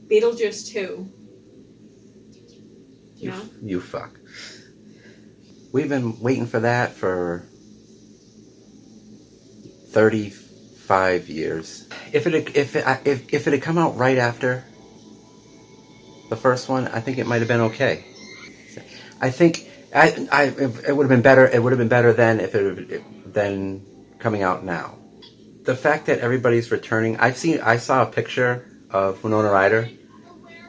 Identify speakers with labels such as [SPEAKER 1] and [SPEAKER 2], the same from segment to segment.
[SPEAKER 1] Beetlejuice 2. Yeah.
[SPEAKER 2] You fuck. We've been waiting for that for 35 years. If it had come out right after the first one, I think it might have been okay. I think it would have been better. It would have been better then than coming out now. The fact that everybody's returning. I saw a picture of Winona Ryder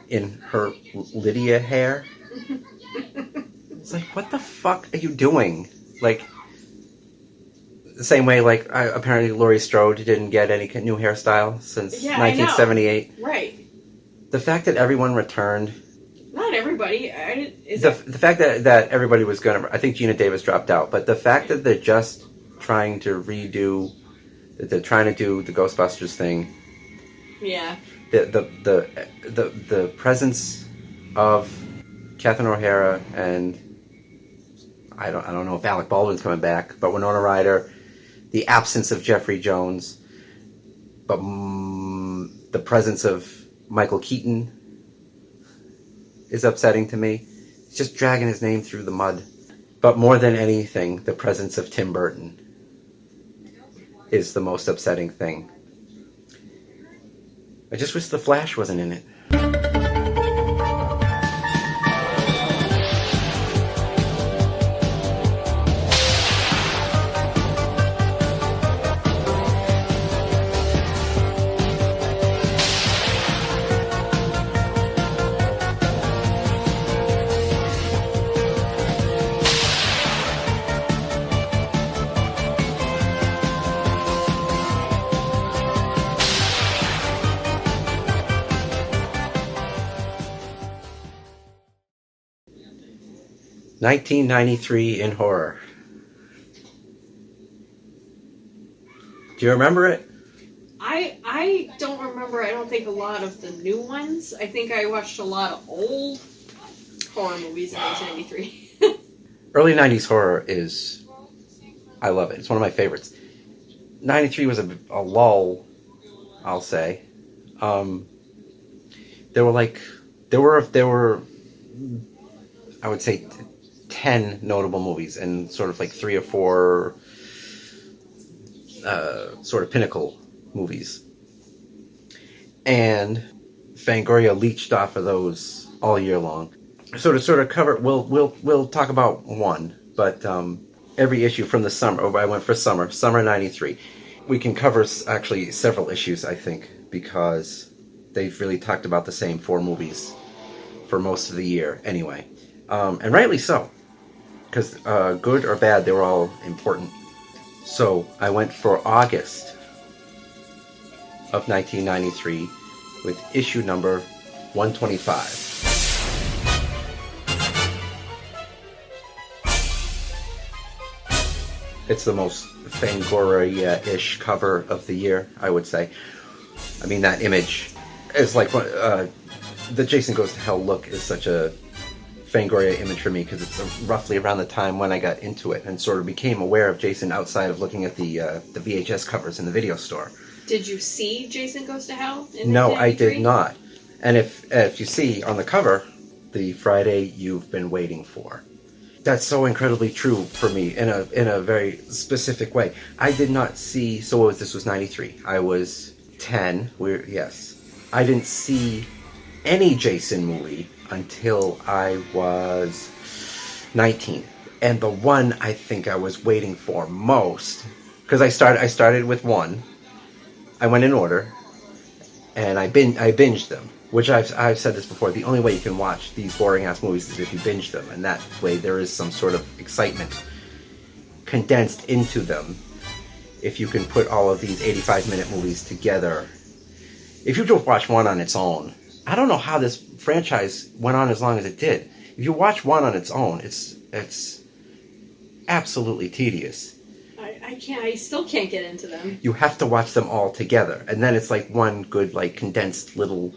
[SPEAKER 2] in her Lydia hair. It's like, what the fuck are you doing? Like, the same way, like, apparently Laurie Strode didn't get any new hairstyle since 1978.
[SPEAKER 1] Right.
[SPEAKER 2] The fact that everyone returned.
[SPEAKER 1] Not everybody.
[SPEAKER 2] The fact that everybody was going to... I think Gina Davis dropped out. But the fact that they're just trying to redo... That they're trying to do the Ghostbusters thing.
[SPEAKER 1] Yeah.
[SPEAKER 2] The presence of Catherine O'Hara and... I don't know if Alec Baldwin's coming back, but Winona Ryder, the absence of Jeffrey Jones, but the presence of Michael Keaton is upsetting to me. He's just dragging his name through the mud. But more than anything, the presence of Tim Burton is the most upsetting thing. I just wish The Flash wasn't in it. 1993 in horror. Do you remember it?
[SPEAKER 1] I don't remember, I don't think, a lot of the new ones. I think I watched a lot of old horror movies in 1993.
[SPEAKER 2] Early 90s horror is... I love it. It's one of my favorites. 93 was a lull, I'll say. There were I would say 10 notable movies and sort of like 3 or 4 sort of pinnacle movies. And Fangoria leached off of those all year long. So to sort of cover, we'll talk about one, but every issue from the summer. I went for summer 93. We can cover actually several issues, I think, because they've really talked about the same 4 movies for most of the year anyway. And rightly so, because good or bad, they were all important. So I went for August of 1993 with issue number 125. It's the most Fangoria-ish cover of the year, I would say. I mean, that image is like... the Jason Goes to Hell look is such a Fangoria image for me, because it's roughly around the time when I got into it and sort of became aware of Jason outside of looking at the VHS covers in the video store.
[SPEAKER 1] Did you see Jason Goes to Hell in
[SPEAKER 2] No, I did not. And if you see on the cover, the Friday You've Been Waiting For. That's so incredibly true for me in a very specific way. I did not see... So this was 93. I was 10. I didn't see any Jason movie until I was 19. And the one I think I was waiting for most... Because I started with 1. I went in order, and I binged them, which I've said this before. The only way you can watch these boring ass movies is if you binge them, and that way there is some sort of excitement condensed into them. If you can put all of these 85-minute movies together, if you just watch one on its own, I don't know how this franchise went on as long as it did. If you watch one on its own, it's absolutely tedious.
[SPEAKER 1] I still can't get into them.
[SPEAKER 2] You have to watch them all together, and then it's like one good, like, condensed little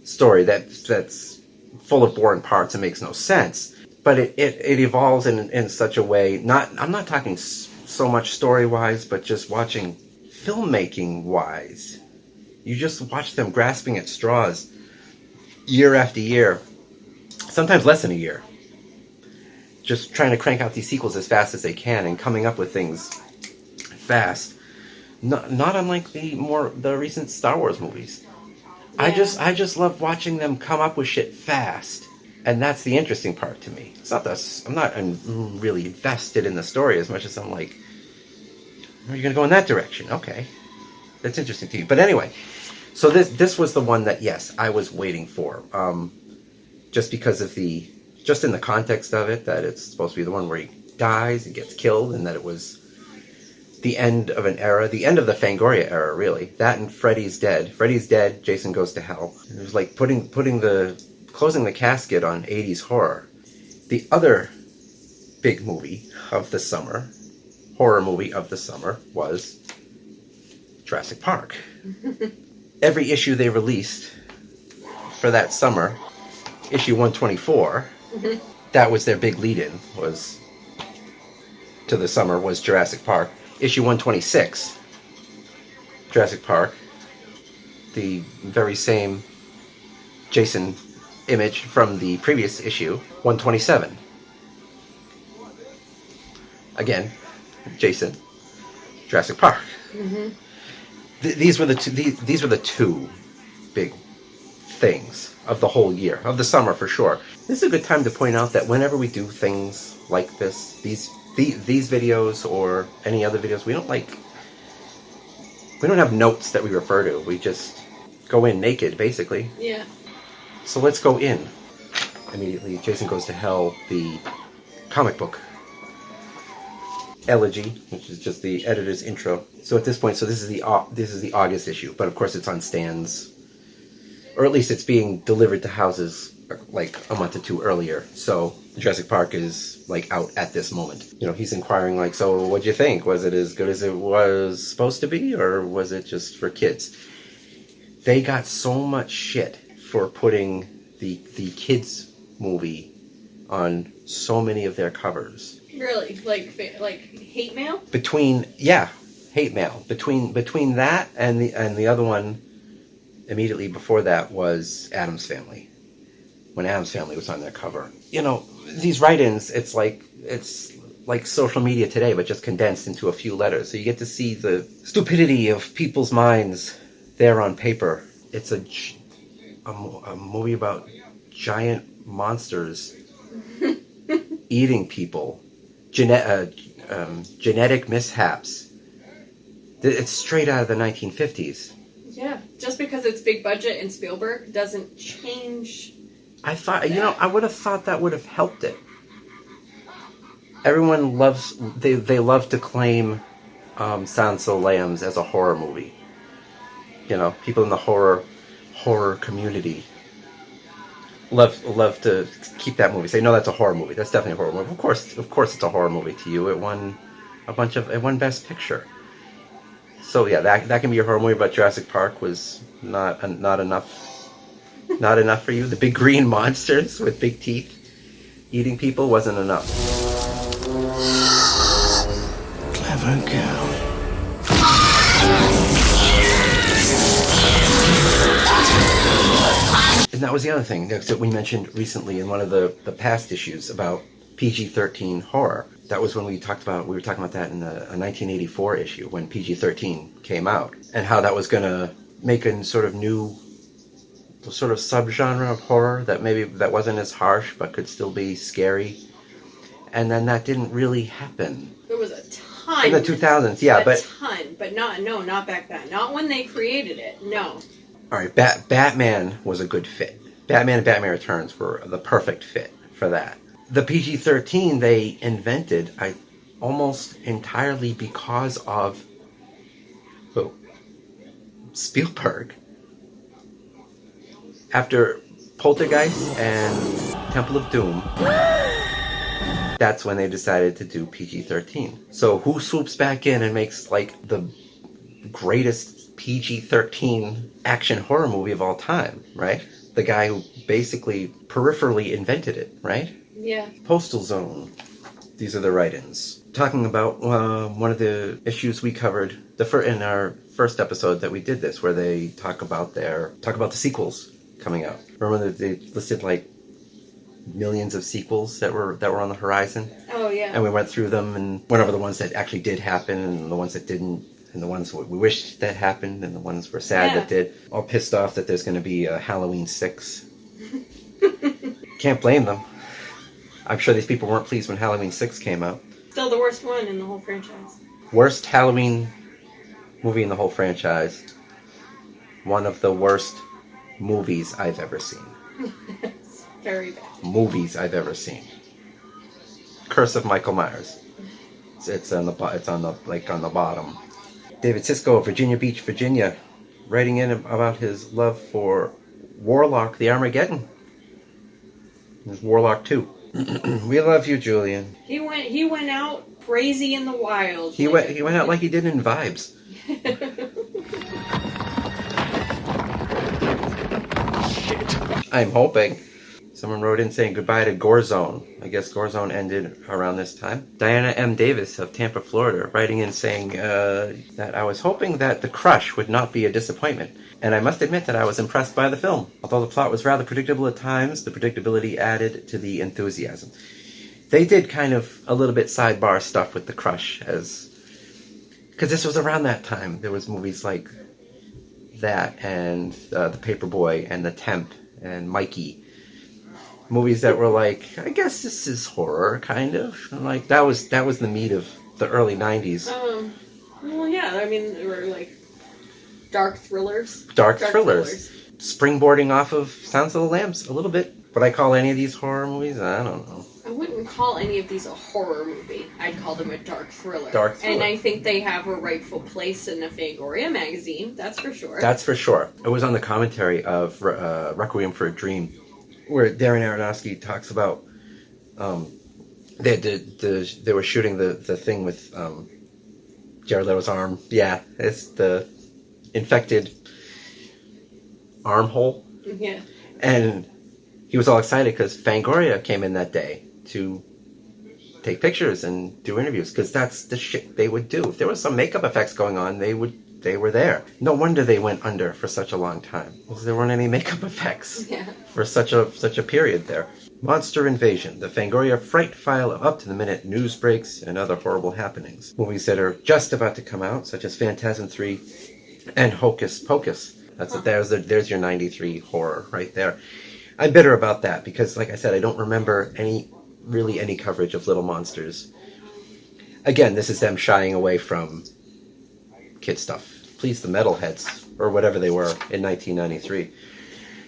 [SPEAKER 2] story that's full of boring parts and makes no sense. But it evolves in such a way. I'm not talking so much story-wise, but just watching filmmaking-wise. You just watch them grasping at straws year after year, sometimes less than a year, just trying to crank out these sequels as fast as they can and coming up with things fast. Not unlike the recent Star Wars movies.
[SPEAKER 1] Yeah.
[SPEAKER 2] I just love watching them come up with shit fast, and that's the interesting part to me. It's not I'm not really invested in the story as much as I'm like, are you going to go in that direction? Okay, that's interesting to you. But anyway, so this was the one that yes, I was waiting for, just because of just in the context of it, that it's supposed to be the one where he dies and gets killed, and that it was the end of an era, the end of the Fangoria era, really. That and Freddy's dead. Freddy's dead, Jason goes to hell. It was like closing the casket on 80s horror. The other big movie of the summer, horror movie of the summer, was Jurassic Park. Every issue they released for that summer, issue 124, that was their big lead-in, to the summer, was Jurassic Park. Issue 126, Jurassic Park, the very same Jason image from the previous issue. 127, again, Jason, Jurassic Park. These were the two big things of the whole year, of the summer for sure. This is a good time to point out that whenever we do things like this, these videos or any other videos, we don't have notes that we refer to. We just go in naked, basically.
[SPEAKER 1] Yeah.
[SPEAKER 2] So let's go in. Immediately, Jason Goes to Hell, the comic book elegy, which is just the editor's intro. So at this point, this is the August issue, but of course it's on stands, or at least it's being delivered to houses like a month or two earlier. So Jurassic Park is like out at this moment. You know, he's inquiring like, so what'd you think? Was it as good as it was supposed to be, or was it just for kids? They got so much shit for putting the kids movie on so many of their covers.
[SPEAKER 1] Really? Like hate mail?
[SPEAKER 2] Hate mail. Between that and the other one immediately before that was Addams Family. When Addams Family was on their cover. You know, these write-ins, it's like social media today, but just condensed into a few letters. So you get to see the stupidity of people's minds there on paper. It's a movie about giant monsters eating people. Genetic mishaps. It's straight out of the 1950s.
[SPEAKER 1] Yeah, just because it's big budget and Spielberg doesn't change.
[SPEAKER 2] I thought, I would have thought that would have helped it. Everyone they love to claim Silence of the Lambs as a horror movie. You know, people in the horror community love to keep that movie. Say, no, that's a horror movie. That's definitely a horror movie. Of course, it's a horror movie to you. It won Best Picture. So yeah, that can be a horror movie. But Jurassic Park was not enough. Not enough for you. The big green monsters with big teeth eating people wasn't enough.
[SPEAKER 3] Clever girl.
[SPEAKER 2] And that was the other thing that we mentioned recently in one of the past issues about PG-13 horror. That was when we were talking about that in a 1984 issue when PG-13 came out, and how that was going to make a sort of subgenre of horror that wasn't as harsh but could still be scary. And then that didn't really happen.
[SPEAKER 1] There was a ton
[SPEAKER 2] in the 2000s, yeah, but
[SPEAKER 1] not back then. Not when they created it. No.
[SPEAKER 2] All right, Batman was a good fit. Batman and Batman Returns were the perfect fit for that. The PG-13 they invented, almost entirely because of Spielberg. After Poltergeist and Temple of Doom, that's when they decided to do PG-13. So who swoops back in and makes like the greatest PG-13 action horror movie of all time, right? The guy who basically peripherally invented it, right?
[SPEAKER 1] Yeah.
[SPEAKER 2] Postal Zone. These are the write-ins. Talking about one of the issues we covered in our first episode that we did this, where they talk about the sequels coming out. Remember that they listed like millions of sequels that were on the horizon?
[SPEAKER 1] Oh, yeah.
[SPEAKER 2] And we went through them and went over the ones that actually did happen and the ones that didn't, and the ones we wished that happened and the ones we're sad that did. All pissed off that there's going to be a Halloween 6. Can't blame them. I'm sure these people weren't pleased when Halloween 6 came out.
[SPEAKER 1] Still the worst one in the whole franchise.
[SPEAKER 2] Worst Halloween movie in the whole franchise. One of the worst movies I've ever seen.
[SPEAKER 1] It's very bad.
[SPEAKER 2] Movies I've ever seen. Curse of Michael Myers. It's on the bottom. David Sisko, Virginia Beach, Virginia, writing in about his love for Warlock the Armageddon. There's Warlock 2. We love you, Julian.
[SPEAKER 1] He went out crazy in the wild.
[SPEAKER 2] He went out like he did in Vibes. I'm hoping. Someone wrote in saying goodbye to Gorezone. I guess Gorezone ended around this time. Diana M. Davis of Tampa, Florida, writing in saying that I was hoping that The Crush would not be a disappointment. And I must admit that I was impressed by the film. Although the plot was rather predictable at times, the predictability added to the enthusiasm. They did kind of a little bit sidebar stuff with The Crush, because this was around that time. There was movies like that and The Paperboy and The Temp and Mikey. Movies that were like, I guess this is horror, kind of. And like that was the meat of the early 90s.
[SPEAKER 1] Well, yeah, I mean, they were like dark thrillers.
[SPEAKER 2] Dark thrillers. Springboarding off of Sounds of the Lambs a little bit. Would I call any of these horror movies? I don't know.
[SPEAKER 1] I wouldn't call any of these a horror movie. I'd call them a dark thriller.
[SPEAKER 2] Dark thriller.
[SPEAKER 1] And I think they have a rightful place in the Fangoria magazine, that's for sure.
[SPEAKER 2] That's for sure. It was on the commentary of Requiem for a Dream, where Darren Aronofsky talks about they were shooting the thing with Jared Leto's arm. Yeah, it's the infected armhole.
[SPEAKER 1] Yeah.
[SPEAKER 2] And he was all excited because Fangoria came in that day to take pictures and do interviews, because that's the shit they would do. If there was some makeup effects going on, they were there. No wonder they went under for such a long time, because there weren't any makeup effects for such a period there. Monster Invasion, the Fangoria Fright File of up-to-the-minute news breaks and other horrible happenings. Movies that are just about to come out, such as Phantasm 3 and Hocus Pocus. There's your 93 horror right there. I'm bitter about that because, like I said, I don't remember any coverage of Little Monsters. Again, this is them shying away from kid stuff. Please the metalheads, or whatever they were in 1993.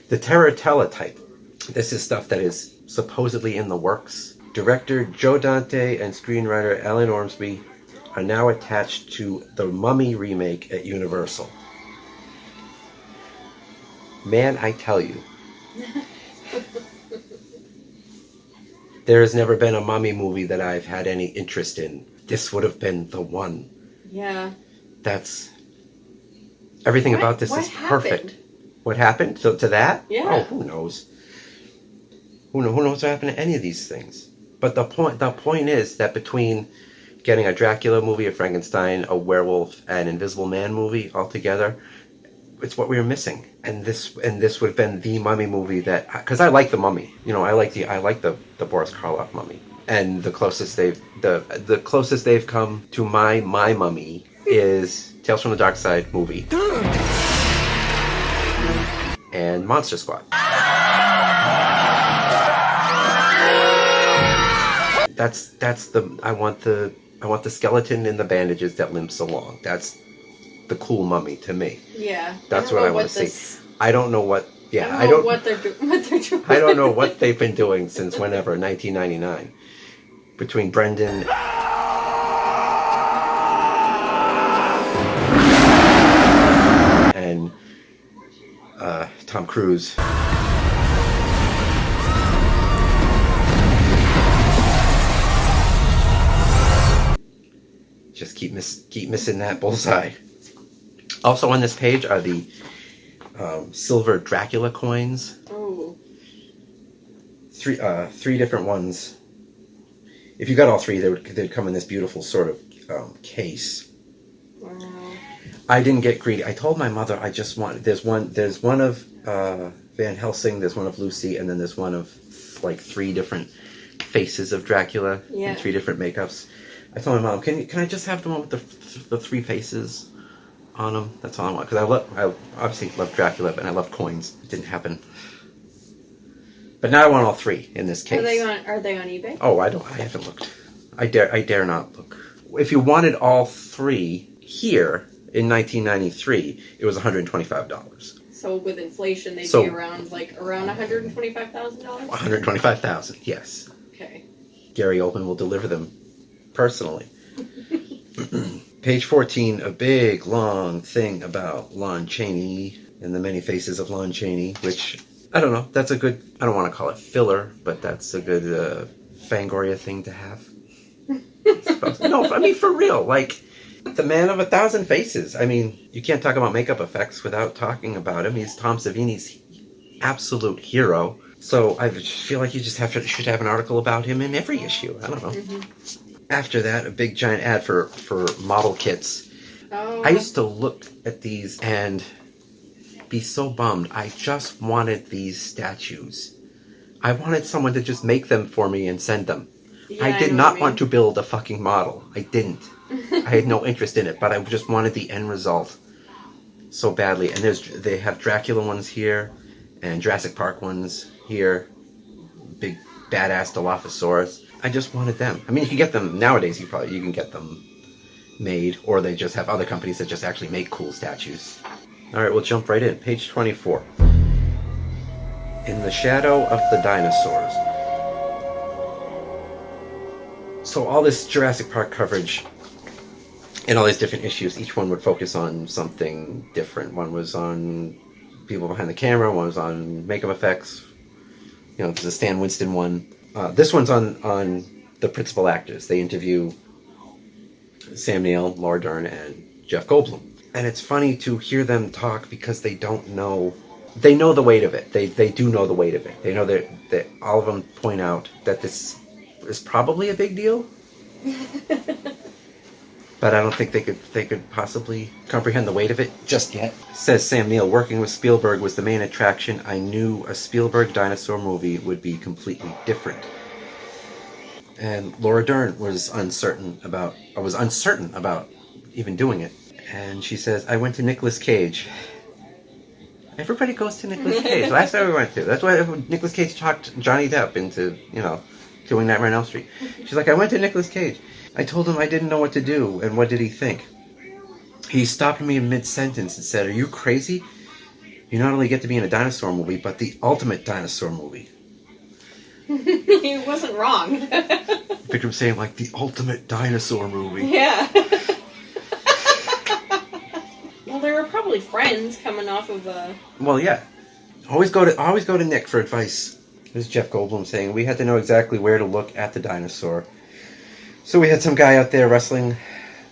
[SPEAKER 2] The Terror Teletype. This is stuff that is supposedly in the works. Director Joe Dante and screenwriter Alan Ormsby are now attached to the Mummy remake at Universal. Man, I tell you. There has never been a Mummy movie that I've had any interest in. This would have been the one.
[SPEAKER 1] Yeah.
[SPEAKER 2] Everything about this is perfect. What happened to that?
[SPEAKER 1] Yeah.
[SPEAKER 2] Oh, who knows? Who knows what happened to any of these things? But the point is that between getting a Dracula movie, a Frankenstein, a werewolf, and Invisible Man movie all together, it's what we were missing. And this would have been the Mummy movie that, because I like the Mummy. You know, I like the Boris Karloff Mummy. And the closest they've come to my Mummy is Tales from the Dark Side movie and Monster Squad. I want the skeleton in the bandages that limps along. That's the cool Mummy to me.
[SPEAKER 1] Yeah.
[SPEAKER 2] That's what I want to see. I don't know what. Yeah,
[SPEAKER 1] I don't know what they're doing.
[SPEAKER 2] I don't know what they've been doing since whenever, 1999, between Brendan and Tom Cruise. Just keep missing that bullseye. Also on this page are the silver Dracula coins.
[SPEAKER 1] Oh.
[SPEAKER 2] Three different ones. If you got all three, they'd come in this beautiful sort of case.
[SPEAKER 1] Wow.
[SPEAKER 2] I didn't get greedy. I told my mother I just want. There's one of Van Helsing, there's one of Lucy, and then there's one of like 3 different faces of Dracula and 3 different makeups. I told my mom, can I just have the one with the 3 faces on them? That's all I want. Because I obviously love Dracula, but I love coins. It didn't happen. But now I want all 3 in this case.
[SPEAKER 1] Are they on eBay?
[SPEAKER 2] Oh, I haven't looked. I dare not look. If you wanted all 3 here in 1993, it was $125.
[SPEAKER 1] So with inflation, they'd be around $125,000?
[SPEAKER 2] $125,000, yes.
[SPEAKER 1] Okay.
[SPEAKER 2] Gary Oldman will deliver them personally. Page 14, a big, long thing about Lon Chaney and the many faces of Lon Chaney, which, I don't know, that's a good, I don't want to call it filler, but that's a good Fangoria thing to have. No, I mean, for real, like, the man of 1,000 faces. I mean, you can't talk about makeup effects without talking about him. He's Tom Savini's absolute hero. So I feel like you just should have an article about him in every issue. I don't know. Mm-hmm. After that, a big giant ad for model kits. Oh. I used to look at these and be so bummed. I just wanted these statues. I wanted someone to just make them for me and send them. Yeah, I did not want to build a fucking model. I didn't. I had no interest in it, but I just wanted the end result so badly. And they have Dracula ones here, and Jurassic Park ones here. Big badass Dilophosaurus. I just wanted them. I mean, you can get them nowadays. You can get them made, or they just have other companies that just actually make cool statues. All right, we'll jump right in. Page 24. In the Shadow of the Dinosaurs. So all this Jurassic Park coverage and all these different issues, each one would focus on something different. One was on people behind the camera, one was on makeup effects. You know, there's a Stan Winston one. This one's on the principal actors. They interview Sam Neill, Laura Dern, and Jeff Goldblum. And it's funny to hear them talk because they don't know. They know the weight of it. They do know the weight of it. They know that all of them point out that this is probably a big deal. But I don't think they could possibly comprehend the weight of it just yet. Says Sam Neill, working with Spielberg was the main attraction. I knew a Spielberg dinosaur movie would be completely different. And Laura Dern was uncertain about even doing it. And she says, I went to Nicolas Cage. Everybody goes to Nicolas Cage. Last time we went to. That's why Nicolas Cage talked Johnny Depp into, doing Nightmare on Elm Street. She's like, I went to Nicolas Cage. I told him I didn't know what to do, and what did he think? He stopped me in mid-sentence and said, are you crazy? You not only get to be in a dinosaur movie, but the ultimate dinosaur movie.
[SPEAKER 1] He wasn't wrong.
[SPEAKER 2] Picture him saying, like, the ultimate dinosaur movie.
[SPEAKER 1] Yeah. Well, they were probably friends coming off of a...
[SPEAKER 2] Well, yeah. Always go to Nick for advice. This is Jeff Goldblum saying, we had to know exactly where to look at the dinosaur. So we had some guy out there wrestling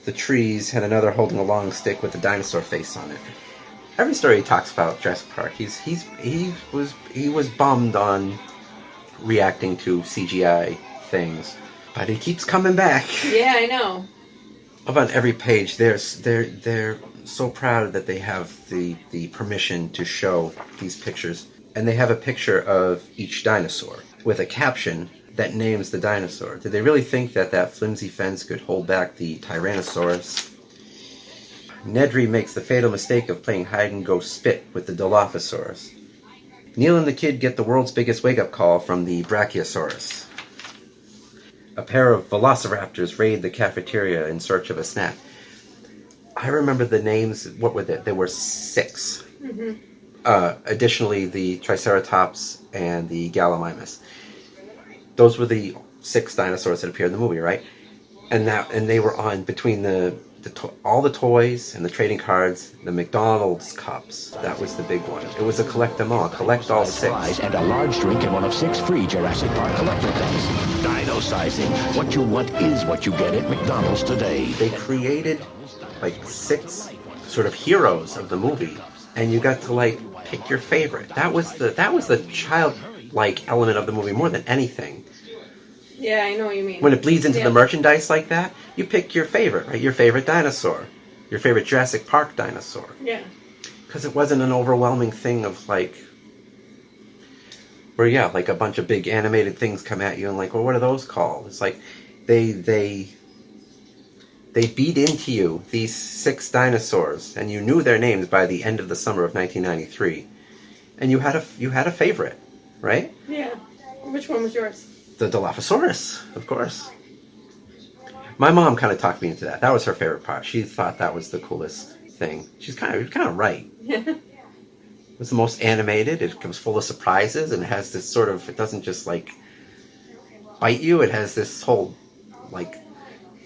[SPEAKER 2] the trees and another holding a long stick with a dinosaur face on it. Every story he talks about Jurassic Park, he was bummed on reacting to CGI things, but he keeps coming back.
[SPEAKER 1] Yeah, I know.
[SPEAKER 2] Up on every page, they're so proud that they have the permission to show these pictures, and they have a picture of each dinosaur with a caption that names the dinosaur. Did they really think that flimsy fence could hold back the Tyrannosaurus? Nedry makes the fatal mistake of playing hide-and-go-spit with the Dilophosaurus. Neil and the kid get the world's biggest wake-up call from the Brachiosaurus. A pair of velociraptors raid the cafeteria in search of a snack. I remember the names. What were they? There were 6. Mm-hmm. Additionally, the Triceratops and the Gallimimus. Those were the 6 dinosaurs that appeared in the movie, right? And they were on between all the toys and the trading cards, the McDonald's cups. That was the big one. It was a collect them all, collect all 6.
[SPEAKER 4] And a large drink in one of 6 free Jurassic Park collector cups. Dino sizing. What you want is what you get at McDonald's today.
[SPEAKER 2] They created like 6 sort of heroes of the movie, and you got to pick your favorite. That was the childlike element of the movie more than anything.
[SPEAKER 1] Yeah, I know what you mean.
[SPEAKER 2] When it bleeds into the merchandise like that, you pick your favorite, right? Your favorite dinosaur. Your favorite Jurassic Park dinosaur.
[SPEAKER 1] Yeah.
[SPEAKER 2] Because it wasn't an overwhelming thing of like, where yeah, like a bunch of big animated things come at you and like, well, what are those called? It's like they beat into you these 6 dinosaurs, and you knew their names by the end of the summer of 1993, and you had a favorite, right?
[SPEAKER 1] Yeah. Which one was yours?
[SPEAKER 2] The Dilophosaurus, of course. My mom kind of talked me into that. That was her favorite part. She thought that was the coolest thing. She's kind of right.
[SPEAKER 1] Yeah.
[SPEAKER 2] It was the most animated. It was full of surprises, and it has this sort of, it doesn't just like bite you. It has this whole like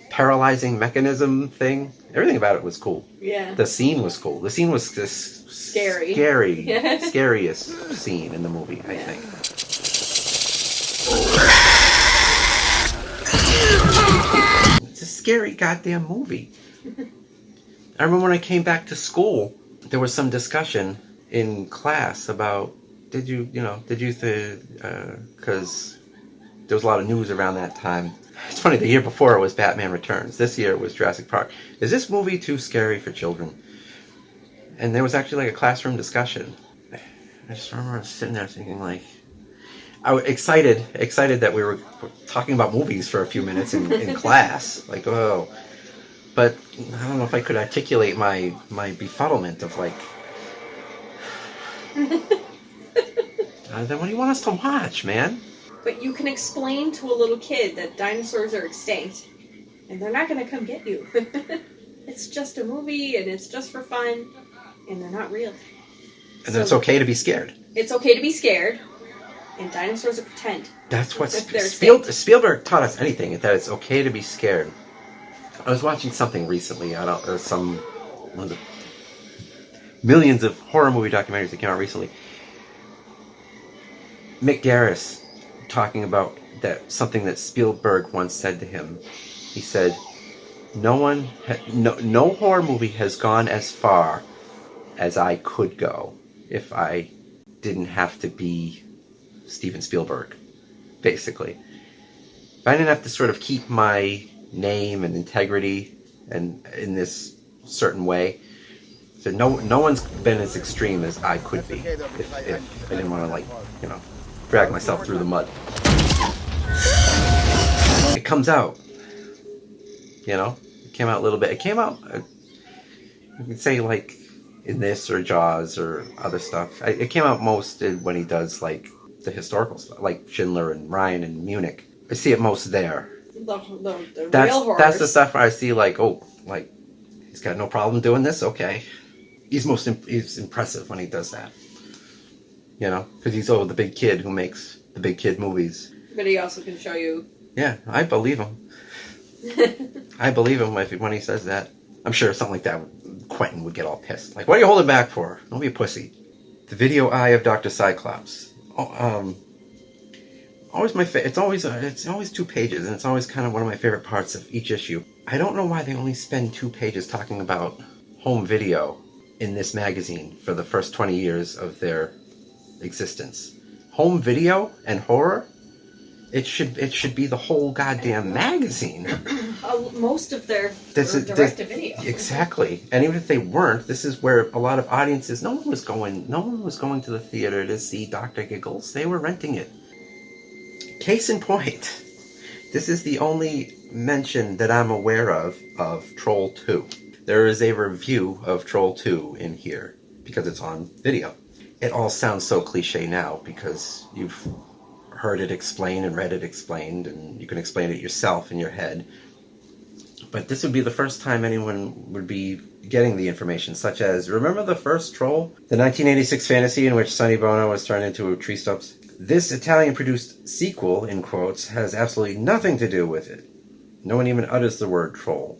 [SPEAKER 2] paralyzing mechanism thing. Everything about it was cool.
[SPEAKER 1] Yeah.
[SPEAKER 2] The scene was cool. The scene was this
[SPEAKER 1] Scary.
[SPEAKER 2] scariest scene in the movie, I think. It's a scary goddamn movie. I remember when I came back to school, there was some discussion in class about, because there was a lot of news around that time. It's funny, the year before it was Batman Returns. This year it was Jurassic Park. Is this movie too scary for children? And there was actually like a classroom discussion. I just remember sitting there thinking like, I was excited that we were talking about movies for a few minutes in class. Like, oh. But I don't know if I could articulate my befuddlement of like, then what do you want us to watch, man?
[SPEAKER 1] But you can explain to a little kid that dinosaurs are extinct, and they're not going to come get you. It's just a movie, and it's just for fun, and they're not real.
[SPEAKER 2] And it's okay to be scared.
[SPEAKER 1] It's okay to be scared, and dinosaurs are pretend.
[SPEAKER 2] That's what
[SPEAKER 1] They're
[SPEAKER 2] Spielberg taught us anything, that it's okay to be scared. I was watching something recently, one of the millions of horror movie documentaries that came out recently. Mick Garris talking about something that Spielberg once said to him. He said, no horror movie has gone as far as I could go if I didn't have to be Steven Spielberg, basically. If I didn't have to sort of keep my name and integrity and in this certain way. So no one's been as extreme as I could be if I didn't want to drag myself through the mud. It comes out. It came out a little bit. It came out, you could say like in this or Jaws or other stuff. It came out most when he does like the historical stuff, like Schindler and Ryan and Munich. I see it most there.
[SPEAKER 1] The real horrors.
[SPEAKER 2] That's the stuff where I see like, oh, like he's got no problem doing this. Okay, he's impressive when he does that. Because he's the big kid who makes the big kid movies.
[SPEAKER 1] But he also can show you.
[SPEAKER 2] Yeah, I believe him. I believe him when he says that. I'm sure something like that, Quentin would get all pissed. Like, what are you holding back for? Don't be a pussy. The Video Eye of Dr. Cyclops. Always my it's always 2 pages, and it's always kind of one of my favorite parts of each issue. I don't know why they only spend 2 pages talking about home video in this magazine for the first 20 years of their existence. Home video and horror? It should be the whole goddamn magazine.
[SPEAKER 1] Most of their direct-to-video.
[SPEAKER 2] Exactly. And even if they weren't, this is where a lot of audiences, no one was going to the theater to see Dr. Giggles. They were renting it. Case in point, this is the only mention that I'm aware of Troll 2. There is a review of Troll 2 in here because it's on video. It all sounds so cliche now because you've heard it explained and read it explained, and you can explain it yourself in your head. But this would be the first time anyone would be getting the information, such as, remember the first Troll? The 1986 fantasy in which Sonny Bono was turned into tree stumps? This Italian-produced sequel, in quotes, has absolutely nothing to do with it. No one even utters the word troll,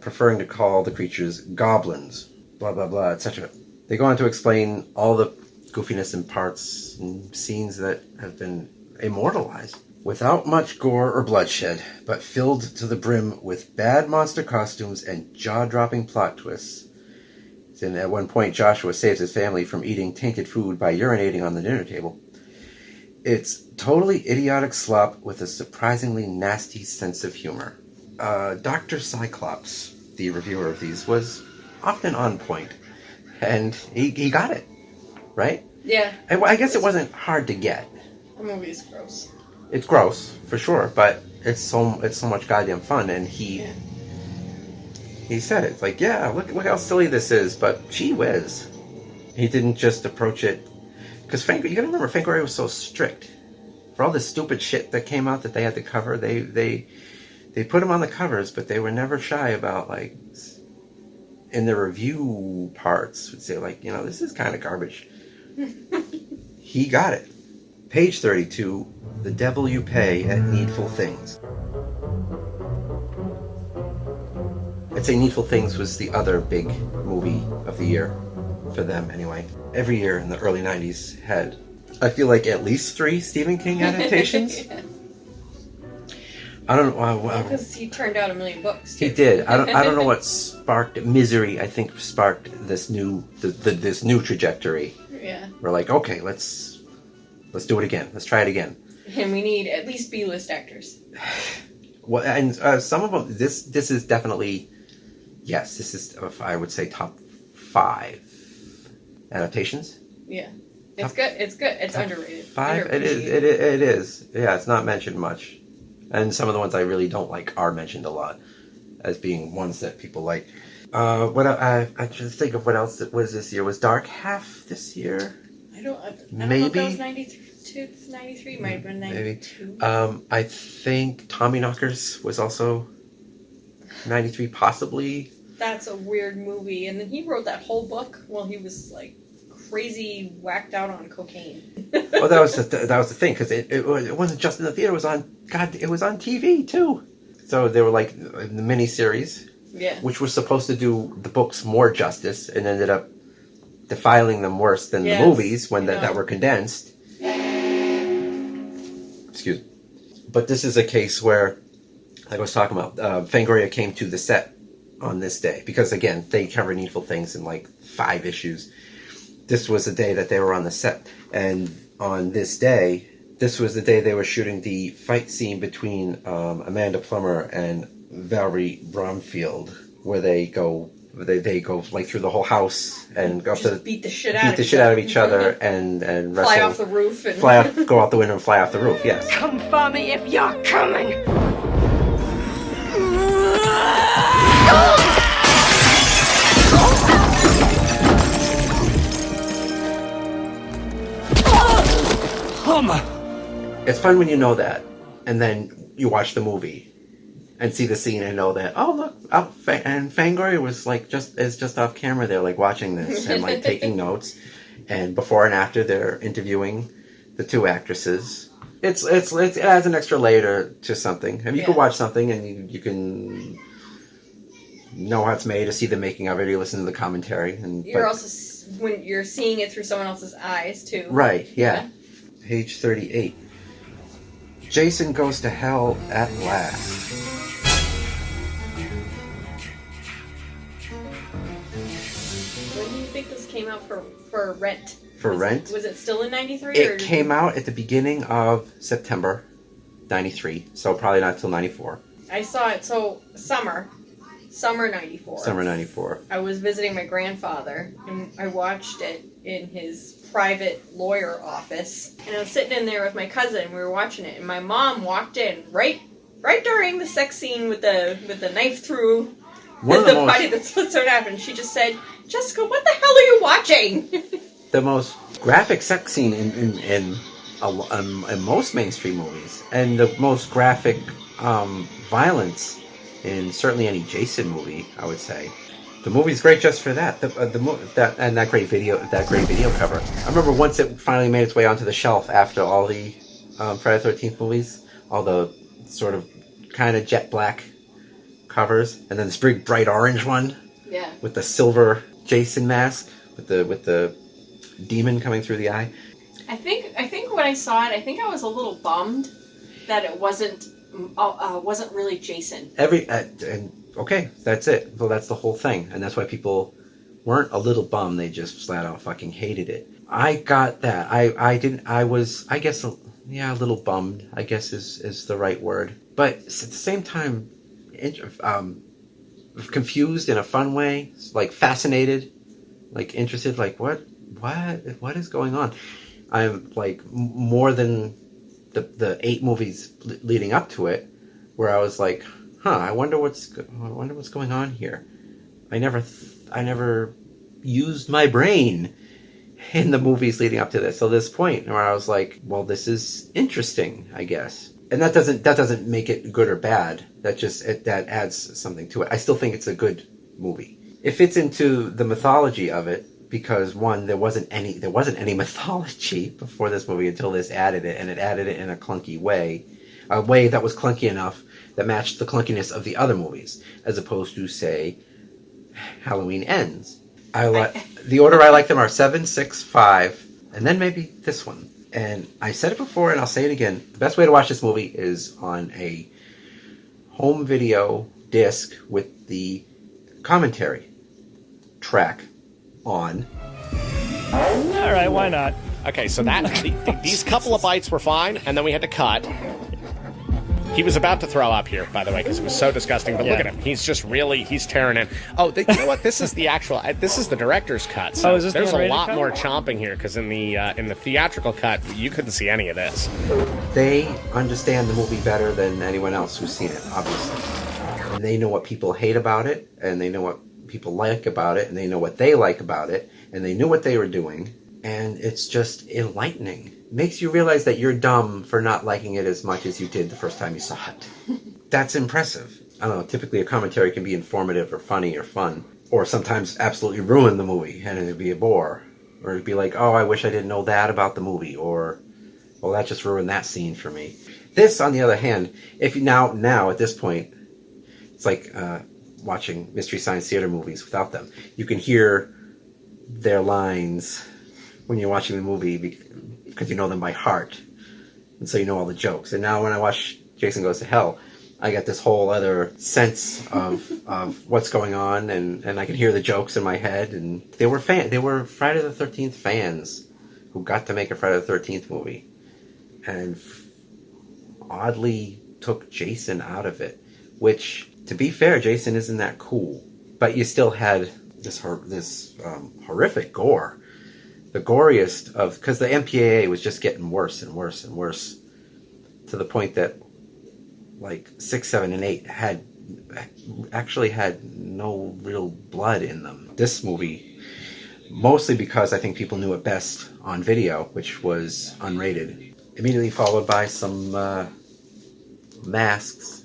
[SPEAKER 2] preferring to call the creatures goblins, blah blah blah, etc. They go on to explain all the goofiness and parts and scenes that have been immortalized. Without much gore or bloodshed, but filled to the brim with bad monster costumes and jaw-dropping plot twists. And at one point, Joshua saves his family from eating tainted food by urinating on the dinner table. It's totally idiotic slop with a surprisingly nasty sense of humor. Dr. Cyclops, the reviewer of these, was often on point. and he got it, right?
[SPEAKER 1] Yeah.
[SPEAKER 2] And I guess it wasn't hard to get.
[SPEAKER 1] The movie is gross.
[SPEAKER 2] It's gross for sure, but it's so much goddamn fun, and he said it. It's like, yeah, look how silly this is, but gee whiz, he didn't just approach it because you gotta remember Fangoria was so strict for all this stupid shit that came out that they had to cover. They put them on the covers, but they were never shy about, like, in the review parts would say, like, this is kind of garbage. He got it. Page 32, The Devil You Pay at Needful Things. I'd say Needful Things was the other big movie of the year, for them anyway. Every year in the early 90s had, I feel like, at least 3 Stephen King adaptations.
[SPEAKER 1] Yeah.
[SPEAKER 2] I don't know.
[SPEAKER 1] Because he turned out 1 million books, too.
[SPEAKER 2] He did. I don't know what sparked Misery. I think sparked this new trajectory.
[SPEAKER 1] Yeah.
[SPEAKER 2] We're like, okay, let's do it again. Let's try it again.
[SPEAKER 1] And we need at least B-list actors.
[SPEAKER 2] Well, and some of them. This is definitely, yes. This is, I would say, top 5 adaptations.
[SPEAKER 1] Yeah. It's good. It's good. It's underrated.
[SPEAKER 2] 5. It is. Yeah, it's not mentioned much. And some of the ones I really don't like are mentioned a lot as being ones that people like. I just think of what else it was this year. Was Dark Half this year?
[SPEAKER 1] I don't know
[SPEAKER 2] Maybe.
[SPEAKER 1] if that was 92, 93. Might have been 92.
[SPEAKER 2] Maybe. I think Tommy Knockers was also 93, possibly.
[SPEAKER 1] That's a weird movie. And then he wrote that whole book while he was, like, crazy whacked out on cocaine.
[SPEAKER 2] Well, that was the thing, because it wasn't just in the theater. It was on TV too. So they were like the miniseries, which was supposed to do the books more justice, and ended up defiling them worse than the movies when that were condensed. Excuse me. But this is a case where, like I was talking about, Fangoria came to the set on this day because, again, they cover Needful Things in like 5 issues. This was the day that they were on the set, and on this day, this was the day they were shooting the fight scene between Amanda Plummer and Valerie Bromfield, where they go like through the whole house and go
[SPEAKER 1] just beat the shit out
[SPEAKER 2] of each other and wrestle,
[SPEAKER 1] fly off the roof and
[SPEAKER 2] go out the window and fly off the roof. Yes.
[SPEAKER 5] Come for me if you're coming.
[SPEAKER 2] It's fun when you know that, and then you watch the movie and see the scene and know that, oh look, and Fangoria was like just off camera there, like watching this and like taking notes, and before and after they're interviewing the 2 actresses. It adds an extra layer to something. I mean, you can watch something and you can know how it's made, to see the making of it, you listen to the commentary, and
[SPEAKER 1] you're also when you're seeing it through someone else's eyes too.
[SPEAKER 2] Right? Yeah. Page 38. Jason Goes to Hell at Last.
[SPEAKER 1] When do you think this came out for Rent? Was it still in 93?
[SPEAKER 2] It came out at the beginning of September 93, so probably not till 94.
[SPEAKER 1] I saw it, summer 94.
[SPEAKER 2] Summer 94.
[SPEAKER 1] I was visiting my grandfather, and I watched it in his private lawyer office. And I was sitting in there with my cousin, we were watching it, and my mom walked in right during the sex scene with the knife through the body that's supposed to happen. She just said, "Jessica, what the hell are you watching?"
[SPEAKER 2] The most graphic sex scene in most mainstream movies, and the most graphic violence in certainly any Jason movie, I would say. The movie's great just for that. That great video cover. I remember once it finally made its way onto the shelf after all the Friday the 13th movies, all the sort of kind of jet black covers, and then this big bright orange one, with the silver Jason mask with the demon coming through the eye.
[SPEAKER 1] I think when I saw it, I think I was a little bummed that it wasn't really Jason.
[SPEAKER 2] Okay, that's it. Well, that's the whole thing, and that's why people weren't a little bummed. They just flat out fucking hated it. I got that. I didn't. I was, I guess, a little bummed, I guess is the right word. But at the same time, confused in a fun way, like fascinated like interested, like what is going on? I'm like more than the 8 movies leading up to it, where I was like, I wonder what's going on here. I never used my brain in the movies leading up to this. So this point where I was like, well, this is interesting, I guess. And that doesn't make it good or bad. That adds something to it. I still think it's a good movie. It fits into the mythology of it because one, there wasn't any mythology before this movie until this added it, and it added it in a clunky way, a way that was clunky enough that matched the clunkiness of the other movies, as opposed to, say, Halloween Ends. The order I like them are 7, 6, 5, and then maybe this one. And I said it before, and I'll say it again. The best way to watch this movie is on a home video disc with the commentary track on.
[SPEAKER 6] All right, why not?
[SPEAKER 7] Okay, so these couple of bites were fine, and then we had to cut. He was about to throw up here, by the way, because it was so disgusting. But look at him. He's just he's tearing in. Oh, you know what? This is the director's cut. So there's a lot more chomping here, because in the theatrical cut, you couldn't see any of this.
[SPEAKER 2] They understand the movie better than anyone else who's seen it, obviously. And they know what people hate about it, and they know what people like about it, and they know what they like about it, and they knew what they were doing. And it's just enlightening. Makes you realize that you're dumb for not liking it as much as you did the first time you saw it. That's impressive. I don't know, typically a commentary can be informative or funny or fun, or sometimes absolutely ruin the movie and it'd be a bore. Or it'd be like, oh, I wish I didn't know that about the movie, or, well, that just ruined that scene for me. This, on the other hand, if you now at this point, it's like watching Mystery Science Theater movies without them. You can hear their lines when you're watching the movie because you know them by heart, and so you know all the jokes. And now when I watch Jason Goes to Hell, I get this whole other sense of what's going on, and I can hear the jokes in my head. And they were Friday the 13th fans who got to make a Friday the 13th movie, and oddly took Jason out of it. Which, to be fair, Jason isn't that cool, but you still had this horrific gore. The goriest of, because the MPAA was just getting worse and worse and worse, to the point that like 6, 7, and 8 actually had no real blood in them. This movie, mostly because I think people knew it best on video, which was unrated, immediately followed by some masks.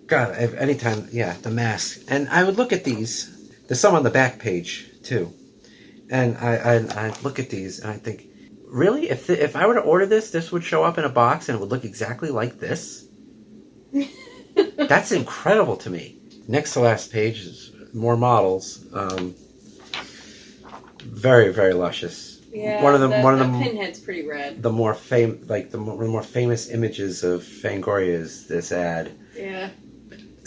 [SPEAKER 2] God, anytime, the masks. And I would look at these. There's some on the back page too. And I look at these and I think, really? If I were to order this would show up in a box and it would look exactly like this? That's incredible to me. Next to last page is more models. Very, very luscious.
[SPEAKER 1] Yeah,
[SPEAKER 2] one of the
[SPEAKER 1] pinhead's pretty red.
[SPEAKER 2] The more more famous images of Fangoria is this ad.
[SPEAKER 1] Yeah.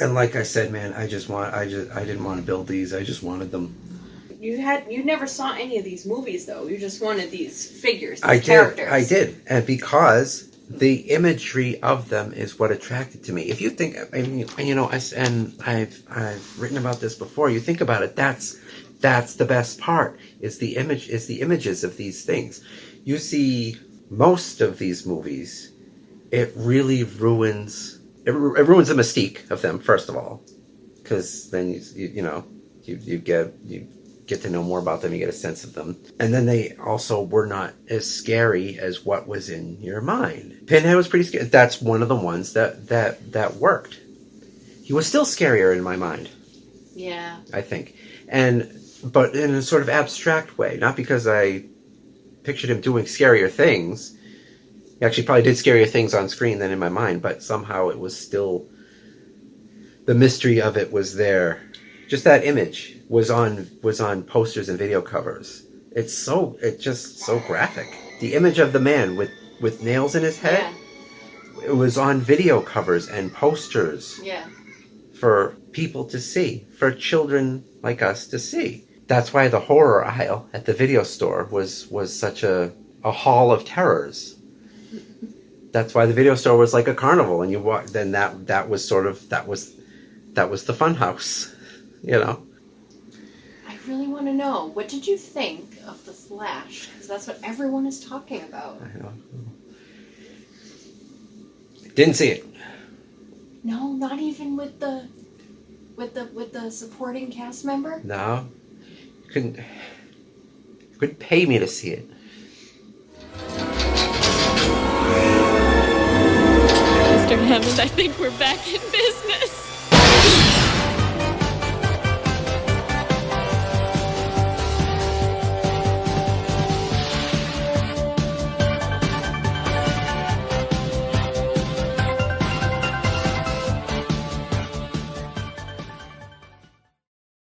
[SPEAKER 2] And like I said, man, I didn't want to build these. I just wanted them.
[SPEAKER 1] You never saw any of these movies, though. You just wanted these figures,
[SPEAKER 2] characters. I did, and because the imagery of them is what attracted to me. If you think, I've written about this before. You think about it. That's the best part. Is the images of these things. You see most of these movies, it really ruins. It ruins the mystique of them, first of all, because then you get to know more about them, you get a sense of them. And then they also were not as scary as what was in your mind. Pinhead was pretty scary. That's one of the ones that worked. He was still scarier in my mind.
[SPEAKER 1] Yeah. I
[SPEAKER 2] think. But in a sort of abstract way. Not because I pictured him doing scarier things. He actually probably did scarier things on screen than in my mind, but somehow it was still... The mystery of it was there. Just that image was on posters and video covers. It's just so graphic. The image of the man with nails in his head, it was on video covers and posters.
[SPEAKER 1] Yeah.
[SPEAKER 2] For people to see, for children like us to see. That's why the horror aisle at the video store was such a hall of terrors. That's why the video store was like a carnival, and you walk. Then that was the fun house.
[SPEAKER 1] I really want to know, what did you think of The Flash? Because that's what everyone is talking about.
[SPEAKER 2] I know. Didn't see it.
[SPEAKER 1] No, not even with the supporting cast member?
[SPEAKER 2] No. Couldn't pay me to see it.
[SPEAKER 8] Mr. Hammond, I think we're back in business.